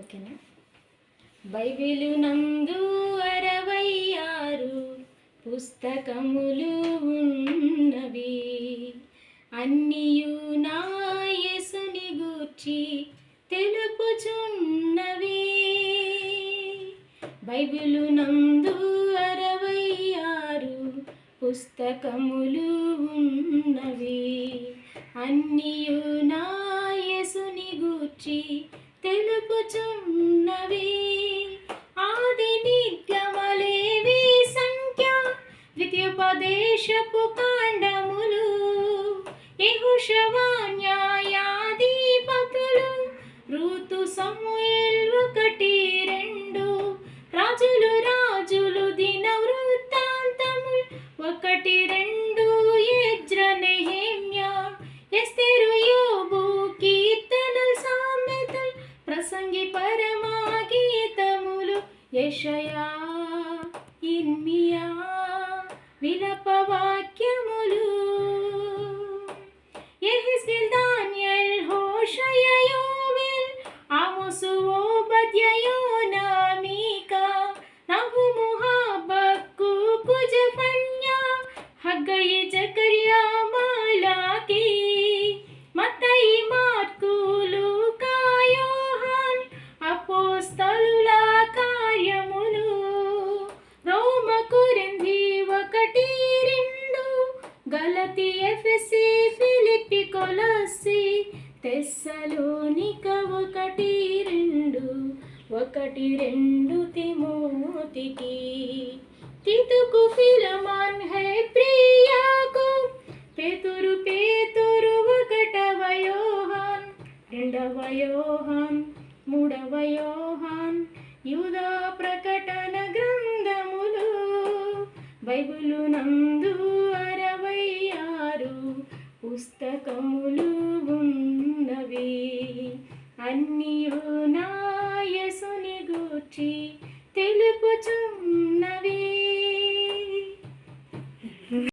ఓకేనా. బైబిలు నందు 66 పుస్తకములు ఉన్నవి, అన్నియు నా యేసుని గూర్చి తెలుపుచున్నవి. బైబిలు నందు 66 పుస్తకములు ఉన్నవి, అన్నియు నా యేసుని గూర్చి తెలుపుచున్నవి. ఆది నిగమలేవి సంఖ్య ద్వితీయోపదేశపు కాండములు, యెహోషువ న్యాయాధిపతులు, రూతు సమూయేలు 1-2, రాజులు దినవృత్తాంతములు 1-2, ఎజ్ర నెహెమ్యా ఎస్తేరు యోబు కీర్తనలు సామెతలు ప్రసంగి పరమా గీతములు యెషయా ఇర్మీయా విలప వాక్యములు, యెహెజ్కేల్ దానియేల్ హోషయ యోవేల్ ఆమోసు ఓబద్య యోనా మీకా నహుము హబక్కూకు జెఫన్యా హగ్గయి జకర్యా మలాకీ మత్తయి మార్కు లూకా యోహాన్ అపోస్తలుల కార్యములు, రోమ కొరింథీ 1-2, గలతీ ఎఫెసీ ఫిలిప్పీ కొలస్సీ తెస్సలోనిక 1-2 తిమోతికి, తీతుకు ఫిలెమోను హెబ్రీయాకు పేతురు 1వ యోహాన్ 2వ యోహాన్ 3వ యోహాన్ యూదా ప్రకటన గ్రంథములు. బైబిలు నందు 66 పుస్తకములు ఉన్నవి, అన్నియు నా యేసుని గూర్చి తెలుపుచున్నవి.